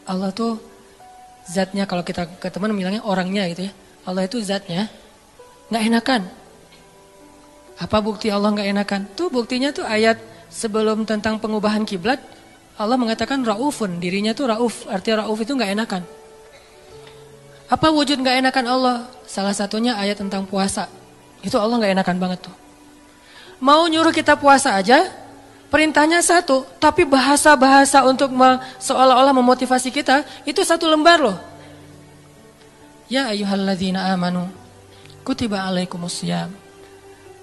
Allah tuh zatnya, kalau kita ke teman bilangnya orangnya gitu ya. Allah itu zatnya nggak enakan. Apa bukti Allah nggak enakan? Tuh buktinya tuh ayat sebelum tentang pengubahan kiblat. Allah mengatakan raufun, dirinya tuh rauf, artinya rauf itu nggak enakan. Apa wujud nggak enakan Allah? Salah satunya ayat tentang puasa. Itu Allah nggak enakan banget tuh. Mau nyuruh kita puasa aja, perintahnya satu, tapi bahasa-bahasa untuk seolah-olah memotivasi kita, itu satu lembar loh. Ya ayyuhalladzina amanu, kutiba alaikumussyam.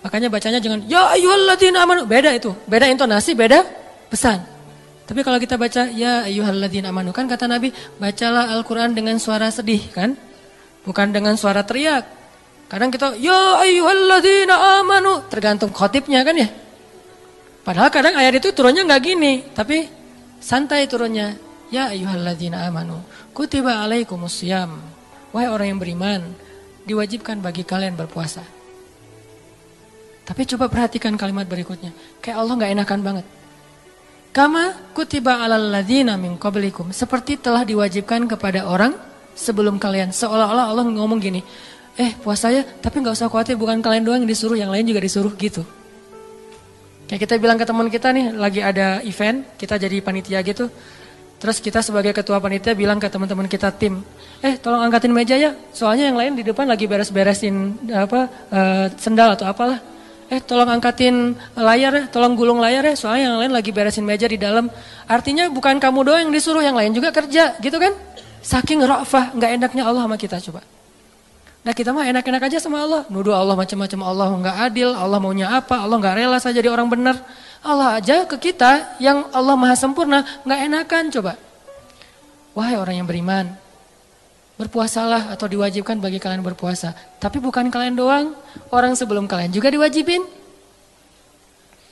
Makanya bacanya jangan, ya ayyuhalladzina amanu. Beda itu, beda intonasi, beda pesan. Tapi kalau kita baca ya ayyuhalladzina amanu, kan kata Nabi, bacalah Al-Quran dengan suara sedih kan, bukan dengan suara teriak. Kadang kita ya ayyuhalladzina amanu, tergantung khotibnya kan ya. Padahal kadang ayat itu turunnya nggak gini, tapi santai turunnya. Ya ayyuhalladzina amanu, kutiba alaikumussyam. Wahai orang yang beriman, diwajibkan bagi kalian berpuasa. Tapi coba perhatikan kalimat berikutnya, kayak Allah nggak enakan banget. Kama kutiba alal ladzina min qablikum, seperti telah diwajibkan kepada orang sebelum kalian. Seolah-olah Allah ngomong gini, puasa ya, tapi nggak usah khawatir, bukan kalian doang yang disuruh, yang lain juga disuruh gitu. Kayak kita bilang ke teman kita nih, lagi ada event, kita jadi panitia gitu. Terus kita sebagai ketua panitia bilang ke teman-teman kita tim, tolong angkatin meja ya, soalnya yang lain di depan lagi beres-beresin sendal atau apalah. Tolong angkatin layar ya, tolong gulung layar ya, soalnya yang lain lagi beresin meja di dalam. Artinya bukan kamu doang yang disuruh, yang lain juga kerja, gitu kan? Saking ra'fah, nggak enaknya Allah sama kita, coba. Nah kita mah enak-enak aja sama Allah, nuduh Allah macam-macam, Allah nggak adil, Allah maunya apa, Allah nggak rela saya jadi orang benar. Allah aja ke kita yang Allah maha sempurna, nggak enakan, coba. Wahai orang yang beriman, berpuasalah atau diwajibkan bagi kalian berpuasa. Tapi bukan kalian doang, orang sebelum kalian juga diwajibin.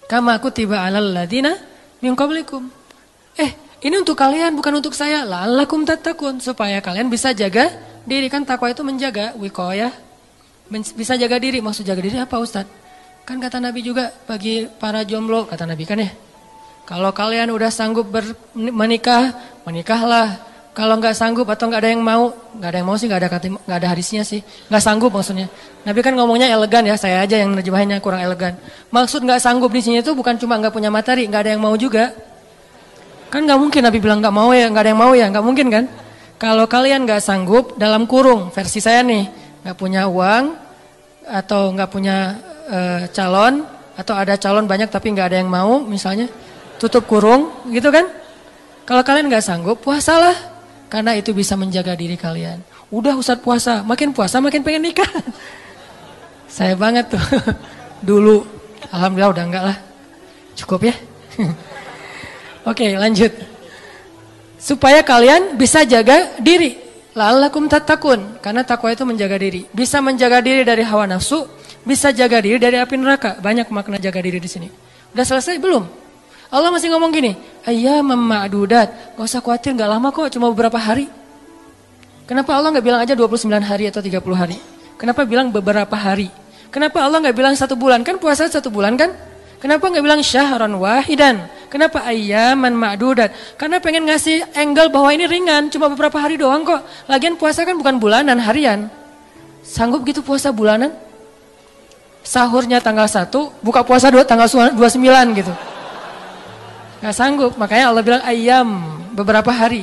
Kama kutiba alal ladzina min qablikum. Ini untuk kalian bukan untuk saya. La'allakum tattaqun, supaya kalian bisa jaga diri. Kan takwa itu menjaga, wiqayah. Bisa jaga diri, maksud jaga diri apa Ustaz? Kan kata Nabi juga bagi para jomblo, kata Nabi kan ya. Kalau kalian udah sanggup menikah, menikahlah. Kalau nggak sanggup atau nggak ada yang mau sih, nggak ada hadisnya sih, nggak sanggup maksudnya. Nabi kan ngomongnya elegan ya, saya aja yang nerjemahinnya kurang elegan. Maksud nggak sanggup di sini itu bukan cuma nggak punya materi, nggak ada yang mau juga. Kan nggak mungkin Nabi bilang nggak mau ya, nggak ada yang mau ya, nggak mungkin kan? Kalau kalian nggak sanggup dalam kurung, versi saya nih, nggak punya uang atau nggak punya calon atau ada calon banyak tapi nggak ada yang mau, misalnya tutup kurung, gitu kan? Kalau kalian nggak sanggup, puasalah. Karena itu bisa menjaga diri kalian. Udah Ustaz puasa makin pengen nikah. Saya banget tuh. Dulu. Alhamdulillah udah enggak lah. Cukup ya. Oke, lanjut. Supaya kalian bisa jaga diri. La'allakum tattaqun. Karena takwa itu menjaga diri. Bisa menjaga diri dari hawa nafsu. Bisa jaga diri dari api neraka. Banyak makna jaga diri di sini. Udah selesai belum? Allah masih ngomong gini, ayyamam ma'dudat, gak usah khawatir, gak lama kok, cuma beberapa hari. Kenapa Allah gak bilang aja 29 hari atau 30 hari? Kenapa bilang beberapa hari? Kenapa Allah gak bilang 1 bulan? Kan puasa 1 bulan kan? Kenapa gak bilang syahran wahidan? Kenapa ayyaman ma'dudat? Karena pengen ngasih angle bahwa ini ringan, cuma beberapa hari doang kok. Lagian puasa kan bukan bulanan, harian. Sanggup gitu puasa bulanan? Sahurnya tanggal 1, buka puasa tanggal 29 gitu. Gak sanggup, makanya Allah bilang ayyam, beberapa hari.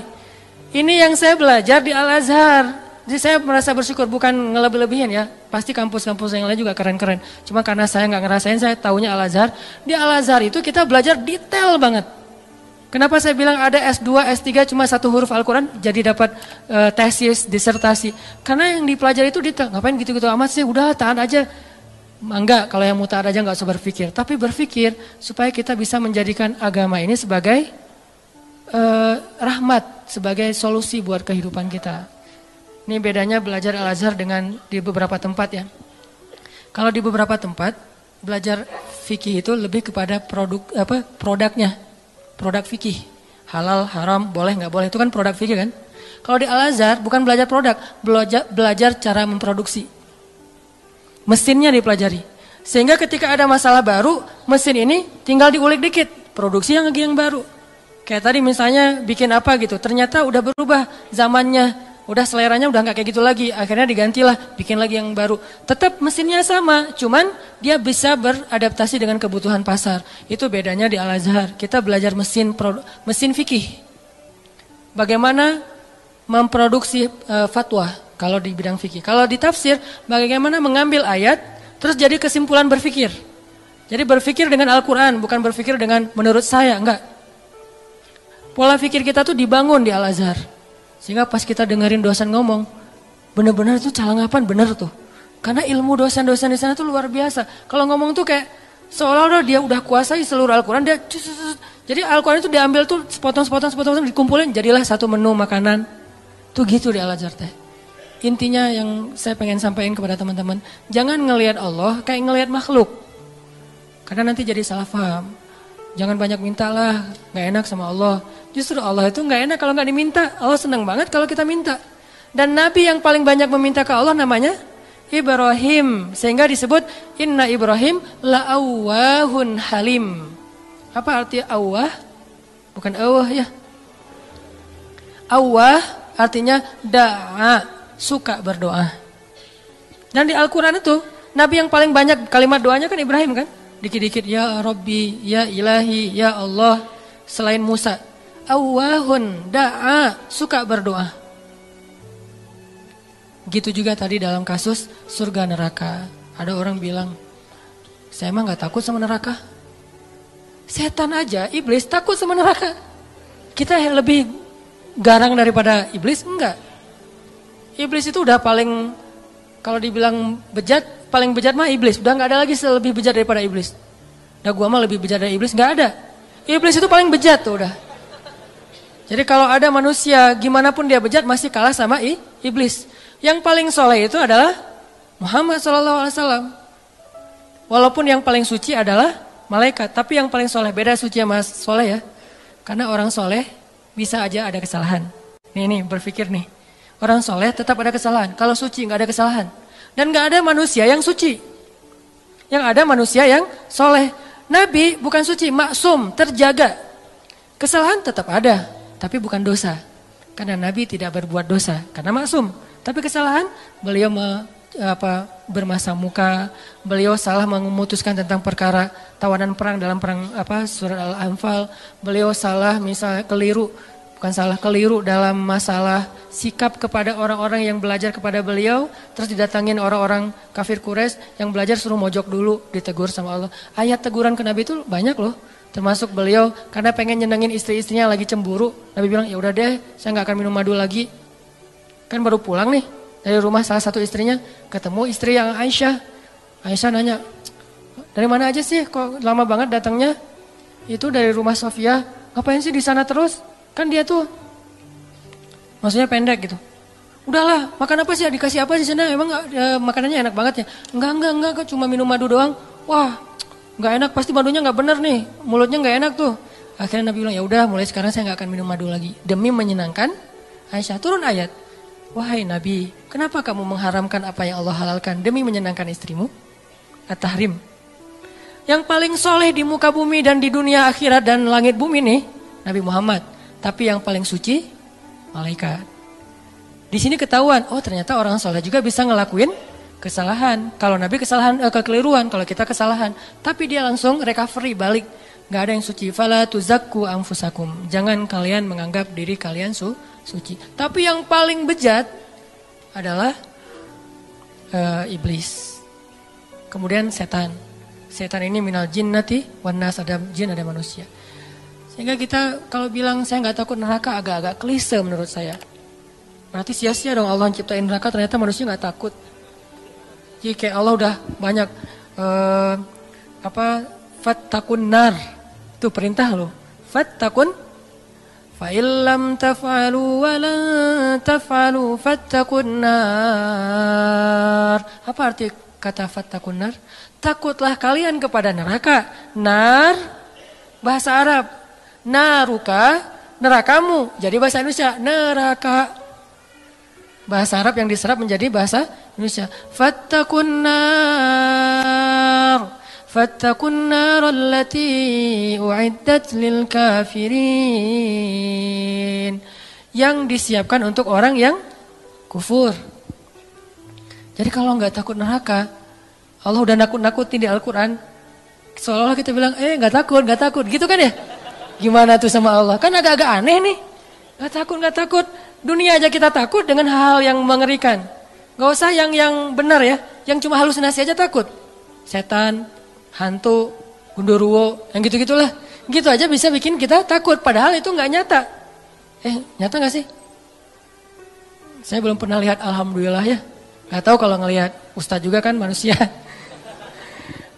Ini yang saya belajar di Al-Azhar. Jadi saya merasa bersyukur, bukan ngelebih-lebihin ya. Pasti kampus-kampus yang lain juga keren-keren. Cuma karena saya gak ngerasain, saya taunya Al-Azhar. Di Al-Azhar itu kita belajar detail banget. Kenapa saya bilang ada S2, S3 cuma 1 huruf Al-Quran jadi dapat tesis, disertasi. Karena yang dipelajari itu detail. Ngapain gitu-gitu amat sih, udah tahan aja. Enggak, kalau yang mutar aja enggak usah berpikir. Tapi berpikir supaya kita bisa menjadikan agama ini sebagai rahmat, sebagai solusi buat kehidupan kita. Ini bedanya belajar Al-Azhar dengan di beberapa tempat ya. Kalau di beberapa tempat belajar fikih itu lebih kepada produknya, produk fikih, halal, haram, boleh nggak boleh, itu kan produk fikih kan. Kalau di Al-Azhar bukan belajar produk, belajar cara memproduksi. Mesinnya dipelajari. Sehingga ketika ada masalah baru, mesin ini tinggal diulik dikit, produksi yang baru. Kayak tadi misalnya bikin apa gitu, ternyata udah berubah zamannya, udah seleranya udah nggak kayak gitu lagi, akhirnya digantilah, bikin lagi yang baru. Tetap mesinnya sama, cuman dia bisa beradaptasi dengan kebutuhan pasar. Itu bedanya di Al-Azhar. Kita belajar mesin fikih. Bagaimana memproduksi fatwa kalau di bidang fikih. Kalau di tafsir, bagaimana mengambil ayat terus jadi kesimpulan berfikir. Jadi berfikir dengan Al-Quran, bukan berfikir dengan menurut saya, enggak. Pola fikir kita tuh dibangun di Al-Azhar. Sehingga pas kita dengerin dosen ngomong, benar-benar itu calangapan benar tuh. Karena ilmu dosen-dosen di sana tuh luar biasa. Kalau ngomong tuh kayak seolah-olah dia udah kuasai seluruh Al-Quran. Jadi Al-Quran itu diambil tuh sepotong-sepotong dikumpulin, jadilah satu menu makanan. Tuh gitu di Al-Azhar teh. Intinya yang saya pengen sampaikan kepada teman-teman, jangan ngelihat Allah kayak ngelihat makhluk. Karena nanti jadi salah paham. Jangan banyak minta lah, gak enak sama Allah. Justru Allah itu gak enak kalau gak diminta. Allah senang banget kalau kita minta. Dan Nabi yang paling banyak meminta ke Allah namanya Ibrahim. Sehingga disebut Inna Ibrahim la'awwahun halim. Apa arti awwah? Bukan awwah ya. Awwah artinya da'a, suka berdoa. Dan di Al-Quran itu Nabi yang paling banyak kalimat doanya kan Ibrahim kan. Dikit-dikit ya Rabbi, ya Ilahi, ya Allah. Selain Musa, awwahun da'a, suka berdoa. Gitu juga tadi dalam kasus surga neraka. Ada orang bilang, saya emang gak takut sama neraka. Setan aja, iblis takut sama neraka. Kita lebih garang daripada iblis? Enggak. Iblis itu udah paling, kalau dibilang bejat, paling bejat mah iblis. Udah gak ada lagi lebih bejat daripada iblis. Udah gua mah lebih bejat dari iblis, gak ada. Iblis itu paling bejat tuh udah. Jadi kalau ada manusia, gimana pun dia bejat masih kalah sama iblis. Yang paling soleh itu adalah Muhammad SAW. Walaupun yang paling suci adalah malaikat. Tapi yang paling soleh, beda suci sama soleh ya. Karena orang soleh bisa aja ada kesalahan. Nih berpikir nih. Orang soleh tetap ada kesalahan. Kalau suci gak ada kesalahan. Dan gak ada manusia yang suci. Yang ada manusia yang soleh. Nabi bukan suci, maksum, terjaga. Kesalahan tetap ada, tapi bukan dosa. Karena Nabi tidak berbuat dosa, karena maksum. Tapi kesalahan, beliau bermasa muka. Beliau salah memutuskan tentang perkara tawanan perang dalam perang surat Al-Anfal. Beliau salah misalnya keliru. Bukan salah, keliru dalam masalah sikap kepada orang-orang yang belajar kepada beliau. Terus didatangin orang-orang kafir Quraisy yang belajar suruh mojok dulu, ditegur sama Allah. Ayat teguran ke Nabi itu banyak loh. Termasuk beliau karena pengen nyenengin istri-istrinya lagi cemburu. Nabi bilang, ya udah deh, saya gak akan minum madu lagi. Kan baru pulang nih dari rumah salah satu istrinya. Ketemu istri yang Aisyah. Aisyah nanya, dari mana aja sih kok lama banget datangnya? Itu dari rumah Sofia. Ngapain sih di sana terus? Kan dia tuh maksudnya pendek gitu. Udahlah, makan apa sih? Dikasih apa di sana? Emang makanannya enak banget ya? Enggak, cuma minum madu doang. Wah, enggak enak, pasti madunya enggak bener nih. Mulutnya enggak enak tuh. Akhirnya Nabi bilang, ya udah mulai sekarang saya enggak akan minum madu lagi. Demi menyenangkan Aisyah. Turun ayat. Wahai Nabi, kenapa kamu mengharamkan apa yang Allah halalkan demi menyenangkan istrimu? At-Tahrim. Yang paling soleh di muka bumi dan di dunia akhirat dan langit bumi nih, Nabi Muhammad. Tapi yang paling suci, malaikat. Di sini ketahuan, oh ternyata orang soleh juga bisa ngelakuin kesalahan. Kalau Nabi kesalahan, kekeliruan, kalau kita kesalahan. Tapi dia langsung recovery, balik. Gak ada yang suci. Fala tuzakku anfusakum. Jangan kalian menganggap diri kalian suci. Tapi yang paling bejat adalah iblis. Kemudian setan. Setan ini minal jinnati wan nas, ada jin, ada manusia. Sehingga kita kalau bilang saya nggak takut neraka agak-agak klise menurut saya. Berarti sia-sia dong Allah ciptain neraka, ternyata manusia nggak takut. Jadi kayak Allah udah banyak fattakun nar, itu perintah loh. Fattakun, fa illam taf'alu wa la taf'alu fattakun nar. Apa arti kata fattakun nar? Takutlah kalian kepada neraka. Nar bahasa Arab. Naruka, nerakamu. Jadi bahasa Indonesia, neraka. Bahasa Arab yang diserap menjadi bahasa Indonesia. Fattakun nar. Fattaqun naral lati u'iddat lil kafirin. Yang disiapkan untuk orang yang kufur. Jadi kalau nggak takut neraka, Allah udah nakut-nakutin di Al-Quran. Seolah-olah kita bilang, nggak takut, gitu kan ya? Gimana tuh sama Allah? Kan agak-agak aneh nih. Nggak takut. Dunia aja kita takut dengan hal-hal yang mengerikan. Nggak usah yang benar ya, yang cuma halusinasi aja takut. Setan, hantu, gundurwo, yang gitu-gitulah. Gitu aja bisa bikin kita takut, padahal itu nggak nyata. Nyata nggak sih? Saya belum pernah lihat, alhamdulillah ya. Nggak tahu kalau ngelihat, Ustadz juga kan manusia.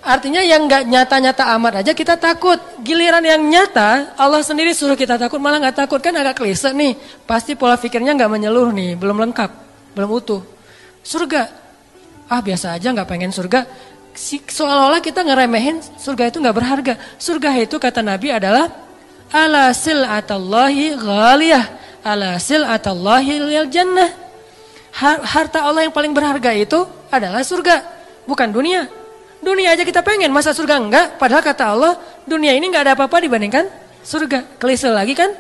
Artinya yang nggak nyata-nyata amat aja kita takut. Giliran yang nyata, Allah sendiri suruh kita takut, malah nggak takut, kan agak klise nih. Pasti pola pikirnya nggak menyeluruh nih, belum lengkap, belum utuh. Surga, biasa aja, nggak pengen surga. Seolah-olah kita ngeremehin surga itu nggak berharga. Surga itu kata Nabi adalah ala sil'atallahi ghaliyah, ala sil'atallahi lil jannah. Harta Allah yang paling berharga itu adalah surga, bukan dunia. Dunia aja kita pengen, masa surga enggak? Padahal kata Allah, dunia ini nggak ada apa-apa dibandingkan surga. Klise lagi kan?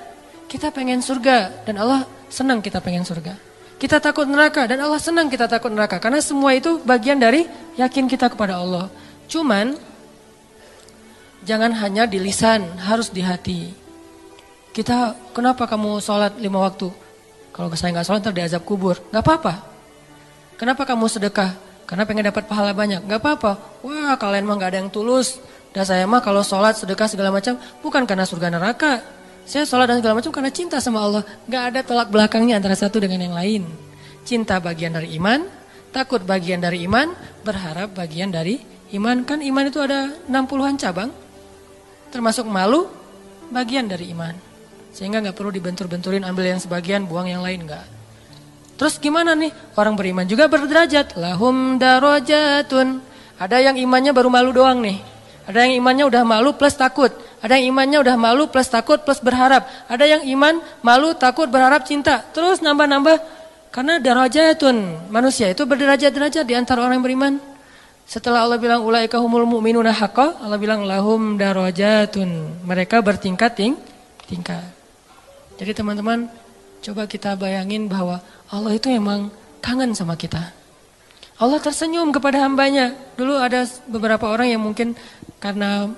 Kita pengen surga dan Allah senang kita pengen surga. Kita takut neraka dan Allah senang kita takut neraka. Karena semua itu bagian dari yakin kita kepada Allah. Cuman jangan hanya di lisan, harus di hati. Kita, kenapa kamu sholat 5 waktu? Kalau saya nggak sholat ntar diazab kubur. Nggak apa-apa. Kenapa kamu sedekah? Karena pengen dapat pahala banyak. Nggak apa-apa. Wah, kalian mah nggak ada yang tulus. Dan saya mah kalau sholat, sedekah segala macam bukan karena surga neraka. Saya sholat dan segala macam karena cinta sama Allah. Nggak ada tolak belakangnya antara satu dengan yang lain. Cinta bagian dari iman, takut bagian dari iman, berharap bagian dari iman. Kan iman itu ada 60-an cabang. Termasuk malu, bagian dari iman. Sehingga nggak perlu dibentur-benturin, ambil yang sebagian, buang yang lain, nggak. Terus gimana nih? Orang beriman juga berderajat. Lahum darajatun. Ada yang imannya baru malu doang nih. Ada yang imannya udah malu plus takut. Ada yang imannya udah malu plus takut plus berharap. Ada yang iman, malu, takut, berharap, cinta. Terus nambah-nambah. Karena darajatun. Manusia itu berderajat-derajat di antara orang yang beriman. Setelah Allah bilang ulaika humul mu'minuna haqqa, Allah bilang lahum darajatun. Mereka bertingkat-tingkat. Jadi teman-teman, coba kita bayangin bahwa Allah itu memang kangen sama kita. Allah tersenyum kepada hambanya. Dulu ada beberapa orang yang mungkin karena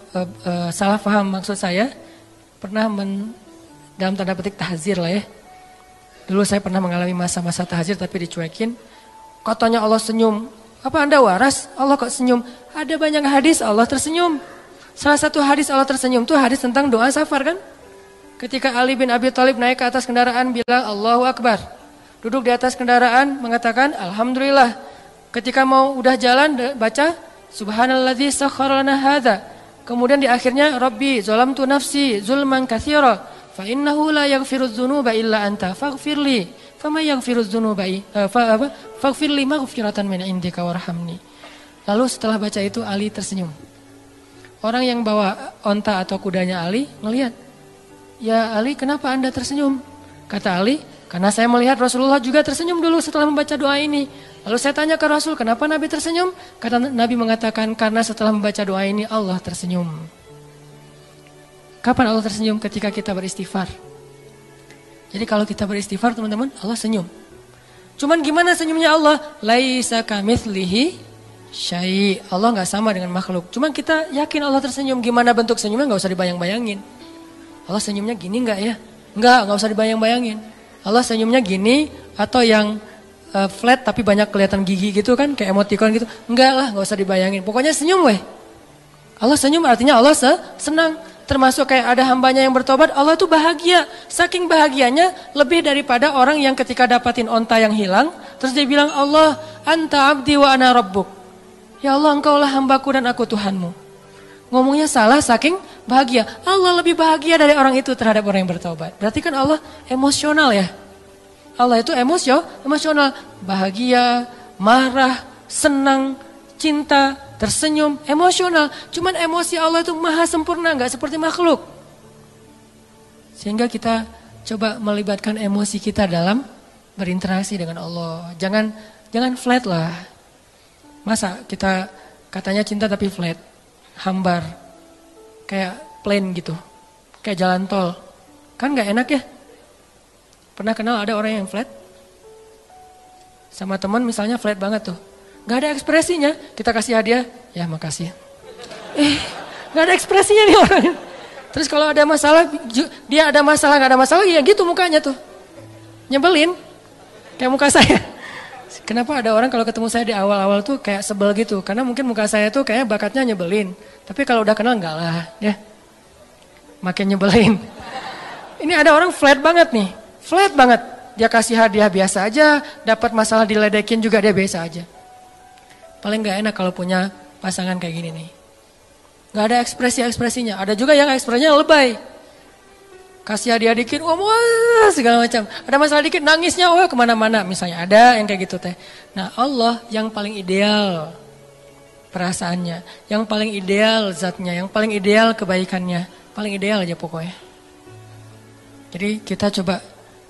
salah paham maksud saya, pernah dalam tanda petik tahzir lah ya. Dulu saya pernah mengalami masa-masa tahzir tapi dicuekin. Katanya Allah senyum. Apa Anda waras? Allah kok senyum? Ada banyak hadis Allah tersenyum. Salah satu hadis Allah tersenyum itu hadis tentang doa safar kan? Ketika Ali bin Abi Thalib naik ke atas kendaraan bilang Allahu Akbar. Duduk di atas kendaraan mengatakan Alhamdulillah. Ketika mau udah jalan baca Subhanalladzi sakhkhara lana hadza. Kemudian di akhirnya Rabbi zalamtu nafsi zulman katsira fa innahu la yaghfirudz dzunuba illa anta faghfirli. Fama yaghfirudz dzunuba faghfirli maghfiratan min indika warhamni. Lalu setelah baca itu Ali tersenyum. Orang yang bawa onta atau kudanya Ali ngelihat, "Ya Ali, kenapa Anda tersenyum?" Kata Ali, "Karena saya melihat Rasulullah juga tersenyum dulu setelah membaca doa ini." Lalu saya tanya ke Rasul, "Kenapa Nabi tersenyum?" Kata Nabi mengatakan, "Karena setelah membaca doa ini Allah tersenyum." Kapan Allah tersenyum? Ketika kita beristighfar. Jadi kalau kita beristighfar teman-teman, Allah senyum. Cuman gimana senyumnya Allah? Laisa kamitslihi syai'. Allah nggak sama dengan makhluk. Cuman kita yakin Allah tersenyum. Gimana bentuk senyumnya nggak usah dibayang-bayangin. Allah senyumnya gini nggak ya? Nggak usah dibayang-bayangin. Allah senyumnya gini atau yang flat tapi banyak kelihatan gigi gitu kan, kayak emoticon gitu. Enggak lah, nggak usah dibayangin. Pokoknya senyum weh. Allah senyum artinya Allah senang. Termasuk kayak ada hambanya yang bertobat, Allah tuh bahagia. Saking bahagianya lebih daripada orang yang ketika dapatin onta yang hilang, terus dia bilang, Allah anta abdi wa ana rabbuk. Ya Allah, engkaulah hambaku dan aku Tuhanmu. Ngomongnya salah saking bahagia. Allah lebih bahagia dari orang itu terhadap orang yang bertobat. Berarti kan Allah emosional ya. Allah itu emosional. Bahagia, marah, senang, cinta, tersenyum, emosional. Cuman emosi Allah itu maha sempurna, gak seperti makhluk. Sehingga kita coba melibatkan emosi kita dalam berinteraksi dengan Allah. Jangan flat lah. Masa kita katanya cinta tapi flat. hambar. Kayak plain gitu. Kayak jalan tol. Kan gak enak ya? Pernah kenal ada orang yang flat? Sama teman misalnya flat banget tuh. Gak ada ekspresinya. Kita kasih hadiah, ya makasih. Gak ada ekspresinya nih orangnya. Terus kalau ada masalah, dia ada masalah, gak ada masalah, ya gitu mukanya tuh. Nyebelin. Kayak muka saya. Kenapa ada orang kalau ketemu saya di awal-awal tuh kayak sebel gitu. Karena mungkin muka saya tuh kayak bakatnya nyebelin. Tapi kalau udah kenal enggak lah. Ya. Makin nyebelin. Ini ada orang flat banget nih. Flat banget. Dia kasih hadiah biasa aja. Dapat masalah diledekin juga dia biasa aja. Paling gak enak kalau punya pasangan kayak gini nih. Gak ada ekspresi-ekspresinya. Ada juga yang ekspresinya lebay. Kasih hadiah dikit, wah segala macam. Ada masalah dikit, nangisnya, wah kemana-mana. Misalnya ada yang kayak gitu teh. Nah Allah yang paling ideal perasaannya. Yang paling ideal zatnya. Yang paling ideal kebaikannya. Paling ideal aja pokoknya. Jadi kita coba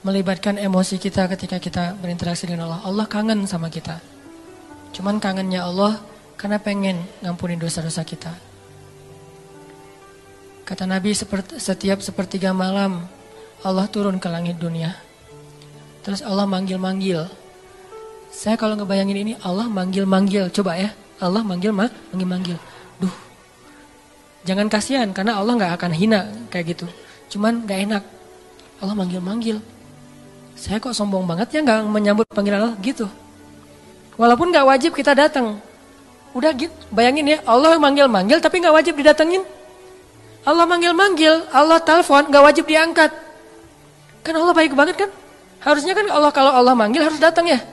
melibatkan emosi kita ketika kita berinteraksi dengan Allah. Allah kangen sama kita. Cuman kangennya Allah karena pengen ngampunin dosa-dosa kita. Kata Nabi setiap sepertiga malam Allah turun ke langit dunia. Terus Allah manggil-manggil. Saya kalau ngebayangin ini Allah manggil-manggil. Coba ya. Allah manggil-manggil. Duh. Jangan kasihan karena Allah gak akan hina kayak gitu. Cuman gak enak. Allah manggil-manggil. Saya kok sombong banget ya gak menyambut panggilan Allah gitu. Walaupun gak wajib kita datang. Udah gitu. Bayangin ya. Allah manggil-manggil tapi gak wajib didatengin. Allah manggil-manggil, Allah telepon, gak wajib diangkat. Kan Allah baik banget kan? Harusnya kan Allah kalau Allah manggil harus datang ya.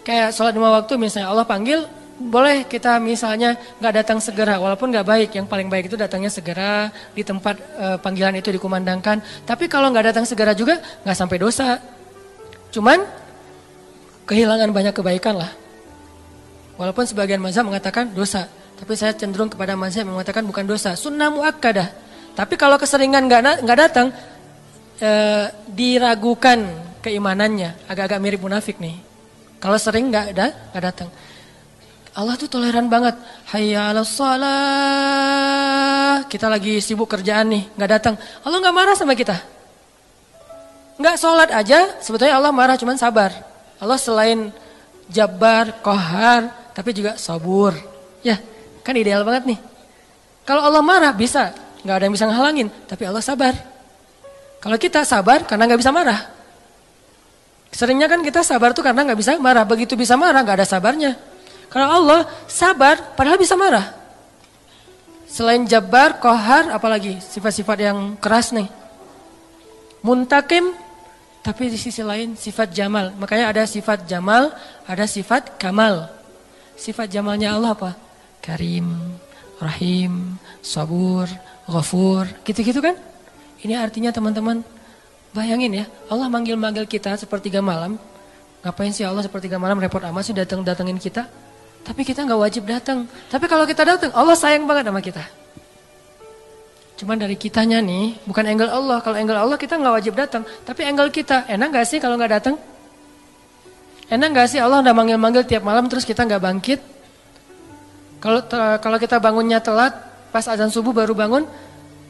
Kayak sholat 5 waktu misalnya Allah panggil, boleh kita misalnya gak datang segera. Walaupun gak baik, yang paling baik itu datangnya segera, di tempat panggilan itu dikumandangkan. Tapi kalau gak datang segera juga gak sampai dosa. Cuman kehilangan banyak kebaikan lah. Walaupun sebagian mazhab mengatakan dosa. Tapi saya cenderung kepada mazhab yang mengatakan bukan dosa, sunnah muakkadah. Tapi kalau keseringan nggak datang, diragukan keimanannya, agak-agak mirip munafik nih. Kalau sering nggak datang, Allah tuh toleran banget. Hayya 'alas shalah, kita lagi sibuk kerjaan nih, nggak datang. Allah nggak marah sama kita. Nggak sholat aja, sebetulnya Allah marah, cuman sabar. Allah selain Jabbar, Qahar, tapi juga Sabur. Ya. Kan ideal banget nih. Kalau Allah marah bisa, gak ada yang bisa ngehalangin. Tapi Allah sabar. Kalau kita sabar karena gak bisa marah. Seringnya kan kita sabar tuh karena gak bisa marah. Begitu bisa marah gak ada sabarnya. Kalau Allah sabar padahal bisa marah. Selain Jabbar, Qahar, apalagi sifat-sifat yang keras nih. Muntakim, tapi di sisi lain sifat Jamal. Makanya ada sifat Jamal, ada sifat Kamal. Sifat Jamalnya Allah apa? Karim, Rahim, Sabur, Ghafur, gitu-gitu kan? Ini artinya teman-teman, bayangin ya, Allah manggil-manggil kita sepertiga malam. Ngapain sih Allah sepertiga malam repot amat sih datengin kita? Tapi kita gak wajib datang. Tapi kalau kita datang, Allah sayang banget sama kita. Cuman dari kitanya nih, bukan angle Allah. Kalau angle Allah kita gak wajib datang. Tapi angle kita, enak gak sih kalau gak datang? Enak gak sih Allah udah manggil-manggil tiap malam terus kita gak bangkit? Kalau kita bangunnya telat, pas azan subuh baru bangun,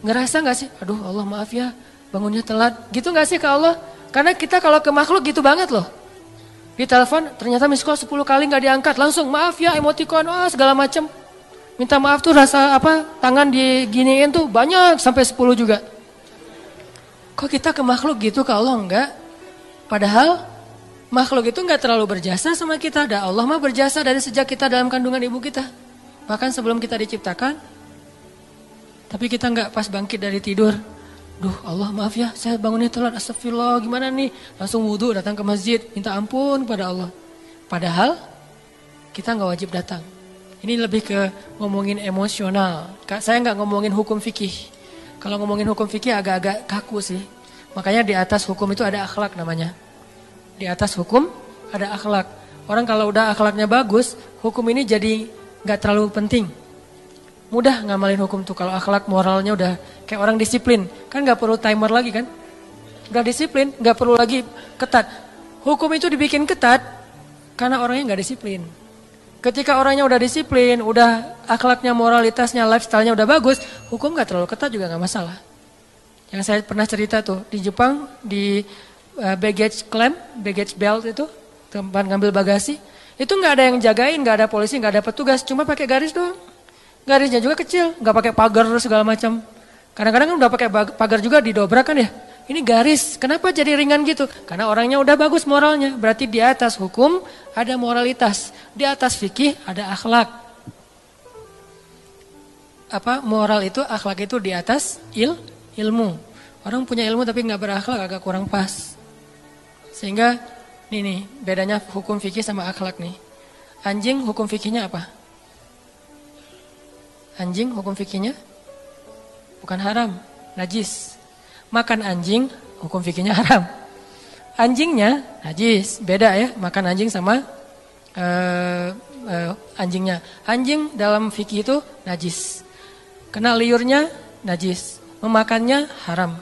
ngerasa gak sih? Aduh Allah maaf ya, bangunnya telat. Gitu gak sih ke Allah? Karena kita kalau ke makhluk gitu banget loh. Di telepon ternyata miss call 10 kali gak diangkat. Langsung maaf ya, emoticon, segala macem. Minta maaf tuh rasa tangan diginiin tuh banyak sampai 10 juga. Kok kita ke makhluk gitu, ke Allah enggak? Padahal makhluk itu enggak terlalu berjasa sama kita. Dan Allah mah berjasa dari sejak kita dalam kandungan ibu kita. Bahkan sebelum kita diciptakan, tapi kita nggak pas bangkit dari tidur. Duh Allah maaf ya, saya bangunnya telat, astagfirullah gimana nih. Langsung wudhu datang ke masjid, minta ampun pada Allah. Padahal kita nggak wajib datang. Ini lebih ke ngomongin emosional. Saya nggak ngomongin hukum fikih. Kalau ngomongin hukum fikih agak-agak kaku sih. Makanya di atas hukum itu ada akhlak namanya. Di atas hukum ada akhlak. Orang kalau udah akhlaknya bagus, hukum ini jadi gak terlalu penting. Mudah ngamalin hukum tuh kalau akhlak moralnya udah kayak orang disiplin. Kan gak perlu timer lagi kan. Udah disiplin, gak perlu lagi ketat. Hukum itu dibikin ketat karena orangnya gak disiplin. Ketika orangnya udah disiplin, udah akhlaknya, moralitasnya, lifestyle-nya udah bagus, hukum gak terlalu ketat juga gak masalah. Yang saya pernah cerita tuh, di Jepang, di baggage claim, baggage belt itu, tempat ngambil bagasi, itu gak ada yang jagain, gak ada polisi, gak ada petugas, cuma pakai garis doang. Garisnya juga kecil, gak pakai pagar segala macam. Kadang-kadang kan udah pakai pagar juga didobrak kan ya. Ini garis, kenapa jadi ringan gitu? Karena orangnya udah bagus moralnya. Berarti di atas hukum ada moralitas. Di atas fikih ada akhlak. Moral itu, akhlak itu di atas ilmu. Orang punya ilmu tapi gak berakhlak agak kurang pas. Sehingga nih bedanya hukum fikih sama akhlak nih. Anjing hukum fikihnya apa? Anjing hukum fikihnya bukan haram, najis. Makan anjing, hukum fikihnya haram. Anjingnya najis, beda ya, makan anjing sama anjingnya. Anjing dalam fikih itu najis. Kena liurnya najis, memakannya haram.